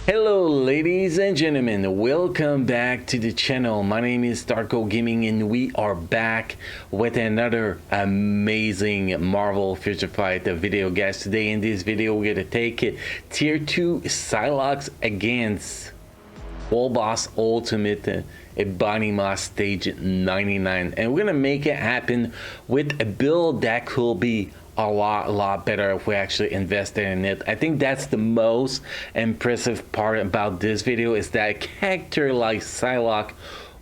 Hello ladies and gentlemen, welcome back to the channel. My name is Darko Gaming and we are back with another amazing Marvel Future Fight video, guys. Today in this video we're gonna take it tier 2 Psylocke against Full Boss Ultimate Ebony Maw stage 99, and we're gonna make it happen with a build that could be a lot better if we actually invested in it. I think that's the most impressive part about this video, is that a character like Psylocke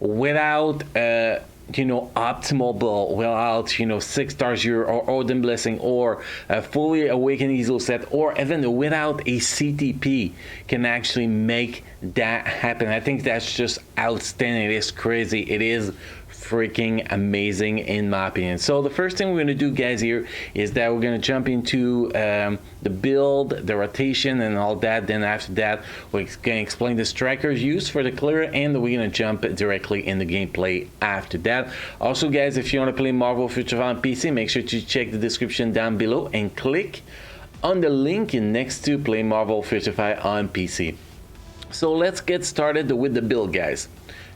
without optimal build, without 6 stars or Odin Blessing or a fully awakened Easel set, or even without a CTP, can actually make that happen. I think that's just outstanding. It is crazy. It is freaking amazing in my opinion. So the first thing we're going to do, guys, here is that we're going to jump into the build, the rotation and all that. Then after that we're going to explain the strikers used for the clear, and we're going to jump directly in the gameplay after that. Also, guys, if you want to play Marvel Future Fight on PC, make sure to check the description down below and click on the link next to play Marvel Future Fight on PC. So let's get started with the build, guys.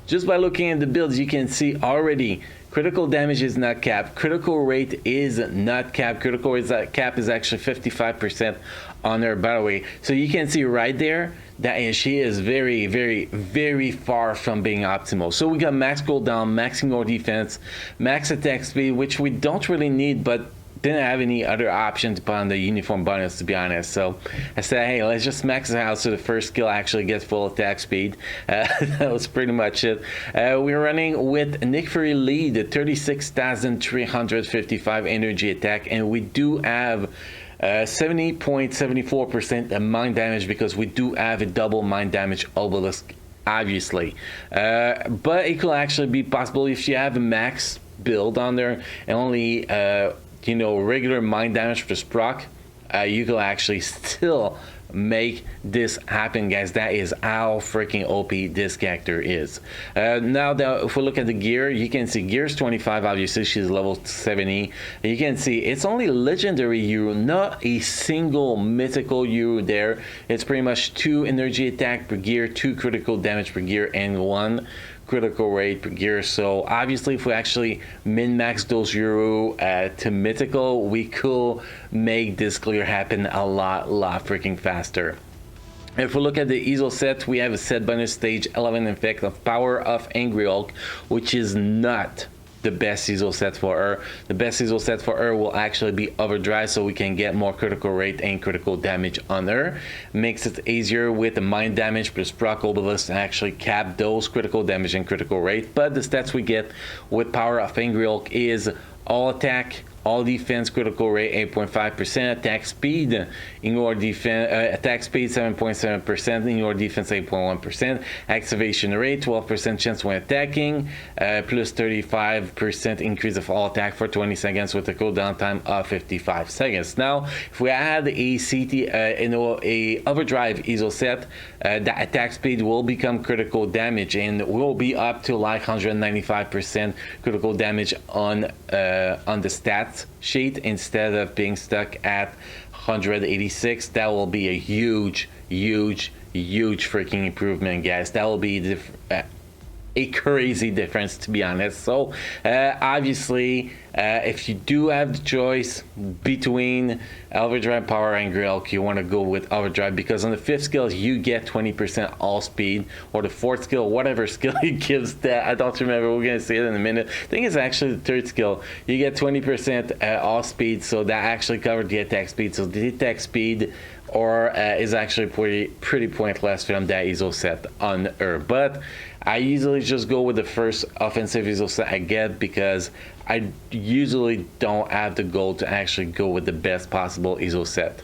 Just by looking at the builds, you can see already critical damage is not capped, critical rate is not capped, critical rate cap is actually 55% on her, by the way. So you can see right there that she is very far from being optimal. So we got max cooldown, max ignore defense, max attack speed, which we don't really need, but didn't have any other options upon the uniform bonus, to be honest. So I said, hey, let's just max it out so the first skill actually gets full attack speed. That was pretty much it. We're running with Nick Fury lead, 36,355 energy attack, and we do have 70.74% mind damage, because we do have a double mind damage obelisk, obviously. But it could actually be possible if you have a max build on there and only regular mind damage plus proc, you can actually still make this happen, guys. That is how freaking OP this character is. Now that if we look at the gear, you can see gear's 25, obviously she's level 70. You can see it's only legendary Euro, not a single mythical Euro there. It's pretty much 2 energy attack per gear, 2 critical damage per gear, and 1 critical rate per gear. So obviously if we actually min-max those Euro to mythical, we could make this clear happen a lot freaking faster. If we look at the Easel set, we have a set bonus stage 11 effect of Power of Angry Hulk, which is not the best Easel set for her. The best Easel set for her will actually be Overdrive, so we can get more critical rate and critical damage on her. Makes it easier with the mind damage plus proc obelisk to actually cap those critical damage and critical rate. But the stats we get with Power of Angry Hulk is all attack, all defense, critical rate 8.5%, attack speed, ignore defense, attack speed 7.7%, ignore defense 8.1%, activation rate 12% chance when attacking, plus 35% increase of all attack for 20 seconds with a cooldown time of 55 seconds. Now, if we add a a overdrive Easel set, the attack speed will become critical damage and will be up to like 195% critical damage on the stats sheet instead of being stuck at 186. That will be a huge freaking improvement, guys. That will be a crazy difference, to be honest. So obviously if you do have the choice between Overdrive, Power, and Hulk, you want to go with Overdrive, because on the 5th skill you get 20% all speed, or the 4th skill, whatever skill it gives that, I don't remember, we're going to see it in a minute. I think it's actually the 3rd skill, you get 20% all speed, so that actually covered the attack speed. So the attack speed is actually pretty pointless from that Easel set on her. But I usually just go with the first offensive Easel set I get, because I usually don't have the goal to actually go with the best possible Easel set.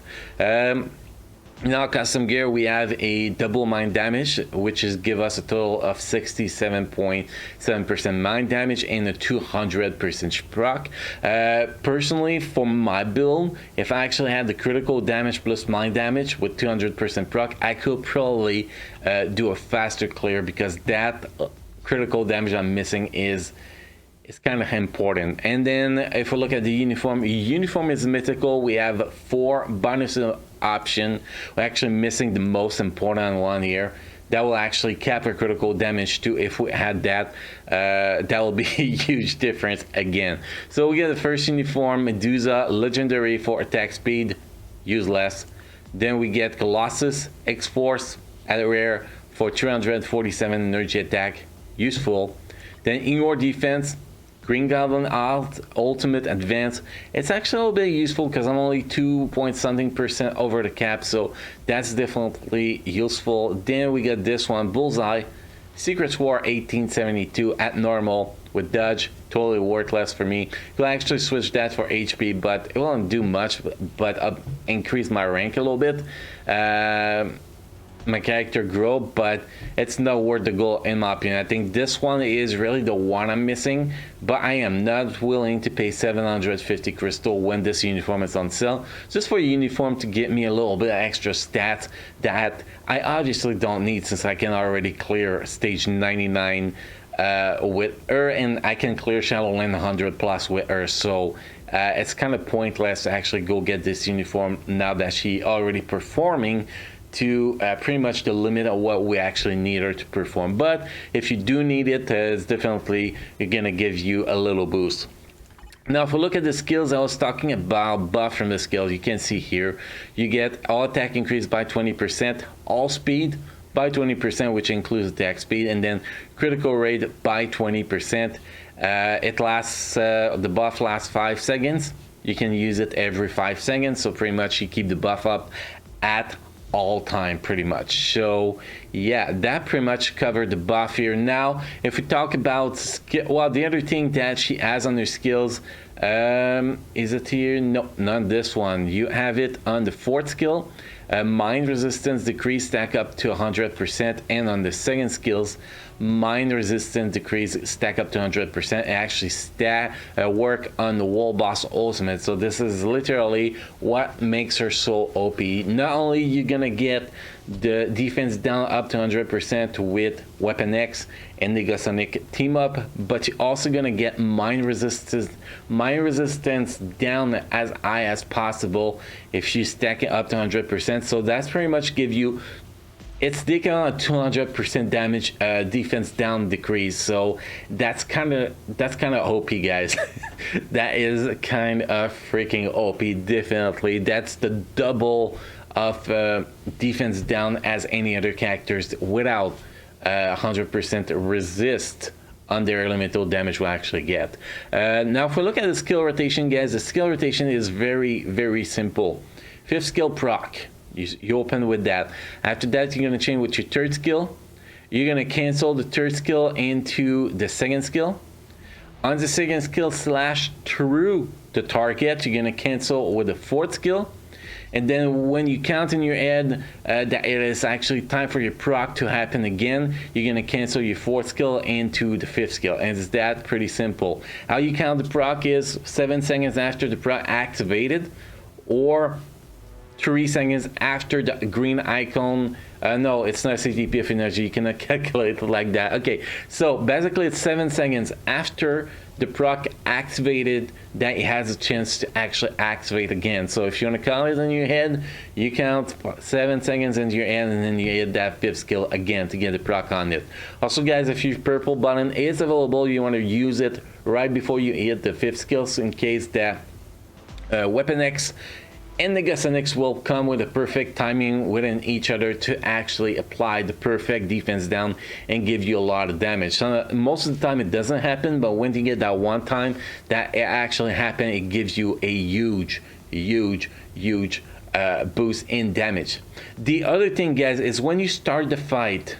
Now, custom gear, we have a double mind damage, which is give us a total of 67.7% mind damage and a 200% proc. Personally, for my build, if I actually had the critical damage plus mind damage with 200% proc, I could probably do a faster clear, because that critical damage I'm missing is It's kind of important. And then if we look at the uniform is mythical. We have 4 bonus option. We're actually missing the most important one here. That will actually cap a critical damage too. If we had that, that will be a huge difference again. So we get the first uniform, Medusa, legendary for attack speed, useless. Then we get Colossus, X-Force, at a rare for 347 energy attack, useful. Then in your defense, Green Goblin Ultimate Advance. It's actually a little bit useful because I'm only 2% over the cap, so that's definitely useful. Then we got this one, Bullseye, Secrets War 1872 at normal with dodge, totally worthless for me. You'll actually switch that for HP, but it won't do much, but increase my rank a little bit. My character grow, but it's not worth the goal in my opinion. I think this one is really the one I'm missing, but I am not willing to pay 750 crystal when this uniform is on sale, just for a uniform to get me a little bit of extra stats that I obviously don't need, since I can already clear stage 99 with her, and I can clear Shadowland 100 plus with her, so it's kind of pointless to actually go get this uniform now that she already performing to pretty much the limit of what we actually need her to perform. But if you do need it, it's definitely gonna give you a little boost. Now if we look at the skills, I was talking about buff from the skills. You can see here you get all attack increased by 20%, all speed by 20%, which includes attack speed, and then critical rate by 20%. It lasts, the buff lasts 5 seconds. You can use it every 5 seconds, so pretty much you keep the buff up at all time pretty much. So yeah, that pretty much covered the buff here. Now if we talk about skill, well, the other thing that she has on her skills, is it here? No, not this one. You have it on the 4th skill, mind resistance decrease stack up to 100%, and on the 2nd skills, mind resistance decrease stack up to 100%. Actually work on the wall boss ultimate. So this is literally what makes her so OP. Not only you're gonna get the defense down up to 100% with Weapon X and Negasonic team up, but you're also gonna get mind resistance down as high as possible if you stack it up to 100%. So that's pretty much give you, it's taking on a 200% damage defense down decrease. So that's kind of OP, guys. That is kind of freaking OP. Definitely, that's the double of defense down as any other characters without 100% resist on their elemental damage will actually get. Now if we look at the skill rotation, guys, the skill rotation is very simple. 5th skill proc. You open with that. After that, you're going to chain with your 3rd skill. You're going to cancel the 3rd skill into the 2nd skill. On the 2nd skill slash through the target, you're going to cancel with the 4th skill. And then when you count in your head that it is actually time for your proc to happen again, you're going to cancel your 4th skill into the 5th skill. And it's that pretty simple. How you count the proc is 7 seconds after the proc activated, or 3 seconds after the green icon. No, it's not CTP of energy. You cannot calculate it like that. Okay, so basically it's 7 seconds after the proc activated that it has a chance to actually activate again. So if you want to count it in your head, you count 7 seconds into your head, and then you hit that 5th skill again to get the proc on it. Also, guys, if your purple button is available, you want to use it right before you hit the 5th skill, so in case that Weapon X and the Negasonics will come with a perfect timing within each other to actually apply the perfect defense down and give you a lot of damage. So most of the time it doesn't happen, but when you get that one time that it actually happens, it gives you a huge boost in damage. The other thing, guys, is when you start the fight,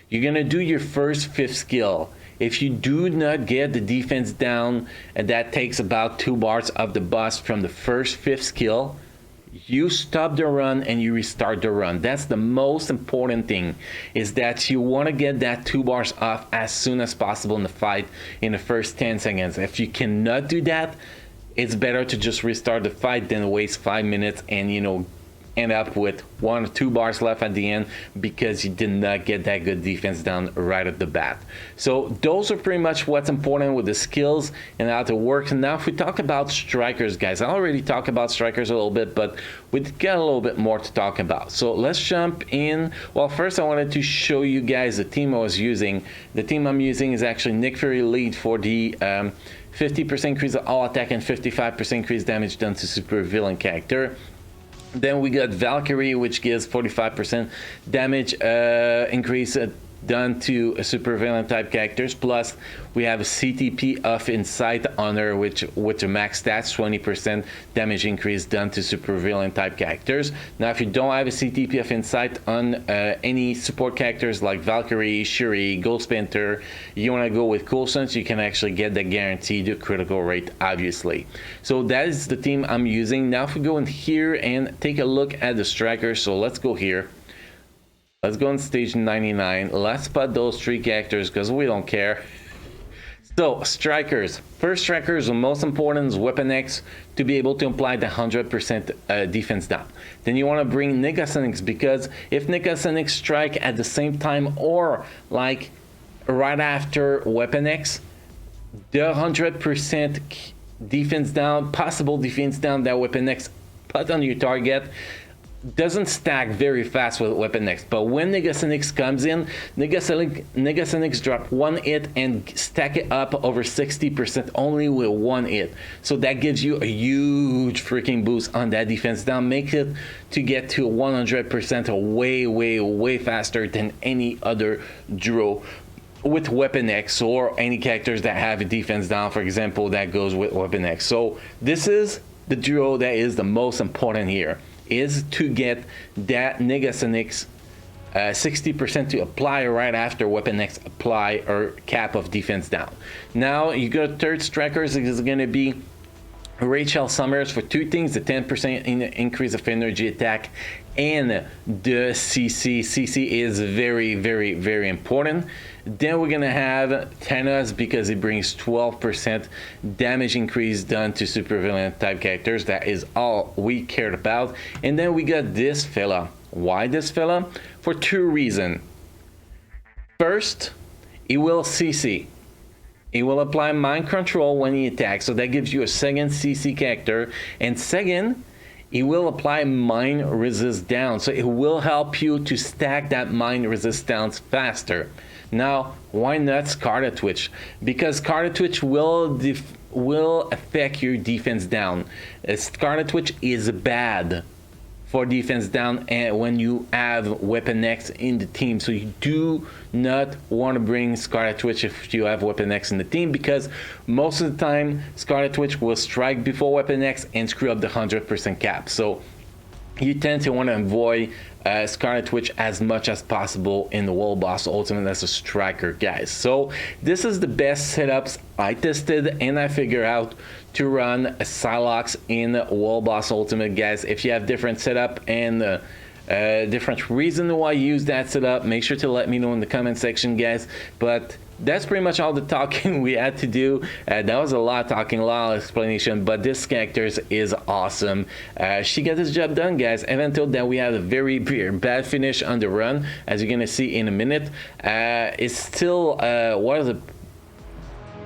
you're gonna do your first 5th skill. If you do not get the defense down, and that takes about 2 bars of the boss from the first 5th skill, you stop the run and you restart the run. That's the most important thing, is that you want to get that 2 bars off as soon as possible in the fight in the first 10 seconds. If you cannot do that, it's better to just restart the fight than waste 5 minutes and, you know, end up with 1 or 2 bars left at the end because you did not get that good defense down right at the bat. So those are pretty much what's important with the skills and how it works. And now if we talk about strikers, guys, I already talked about strikers a little bit, but we got a little bit more to talk about. So let's jump in. Well, first I wanted to show you guys the team I was using. The team I'm using is actually Nick Fury lead for the 50% increase of all attack and 55% increase damage done to super villain character. Then we got Valkyrie, which gives 45% damage increase done to super villain type characters. Plus, we have a CTP of Insight on her, which with the max stats 20% damage increase done to super villain type characters. Now, if you don't have a CTP of Insight on any support characters like Valkyrie, Shuri, Ghost Panther, you want to go with Coulson, so you can actually get the guaranteed critical rate, obviously. So that is the team I'm using. Now, if we go in here and take a look at the strikers, so let's go here. Let's go on stage 99. Let's put those 3 characters because we don't care. So, strikers. First strikers, the most important is Weapon X to be able to apply the 100% defense down. Then you want to bring Negasonics because if Negasonics strike at the same time or like right after Weapon X, the 100% defense down, possible defense down that Weapon X put on your target doesn't stack very fast with Weapon X, but when Negasonics comes in, Negasonics drop 1 hit and stack it up over 60% only with 1 hit. So that gives you a huge freaking boost on that defense down, make it to get to 100% way faster than any other duo with Weapon X or any characters that have a defense down, for example, that goes with Weapon X. So this is the duo that is the most important here, is to get that Negasonics 60% to apply right after Weapon X apply or cap of defense down. Now you got third strikers is going to be Rachel Summers for 2 things, the 10% increase of energy attack and the CC. CC is very important. Then we're gonna have Thanos because he brings 12% damage increase done to supervillain type characters. That is all we cared about. And then we got this fella. Why this fella? For 2 reasons. First, he will CC. He will apply mind control when he attacks, so that gives you a second CC character. And second, he will apply mind resist down, so it will help you to stack that mind resistance faster. Now, why not Scarlet Twitch? Because Scarlet Twitch will affect your defense down. Scarlet Twitch is bad for defense down and when you have Weapon X in the team. So you do not want to bring Scarlet Twitch if you have Weapon X in the team, because most of the time Scarlet Twitch will strike before Weapon X and screw up the 100% cap. So you tend to want to avoid Scarlet Twitch as much as possible in the World Boss Ultimate as a striker, guys. So this is the best setups I tested and I figured out to run a Psylocke in World Boss Ultimate, guys. If you have different setup and different reason why you use that setup, make sure to let me know in the comment section, guys. But that's pretty much all the talking we had to do. That was a lot of talking, a lot of explanation, but this character is awesome. She got this job done, guys. Even though that we had a very bad finish on the run, as you're gonna see in a minute, it's still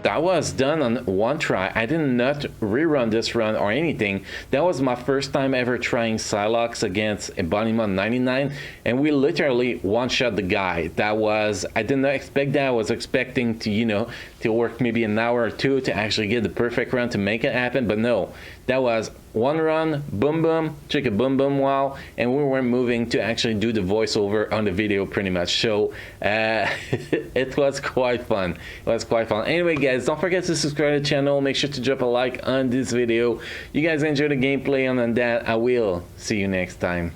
that was done on 1 try. I did not rerun this run or anything. That was my first time ever trying Psylocke against Ebony Maw 99, and we literally one-shot the guy. That was, I did not expect that. I was expecting to, you know, to work maybe an hour or 2 to actually get the perfect run to make it happen, but no. That was 1 run, boom boom, chicka boom boom wow, and we were moving to actually do the voiceover on the video pretty much. So it was quite fun. It was quite fun. Anyway, guys, don't forget to subscribe to the channel. Make sure to drop a like on this video. You guys enjoy the gameplay, and on that, I will see you next time.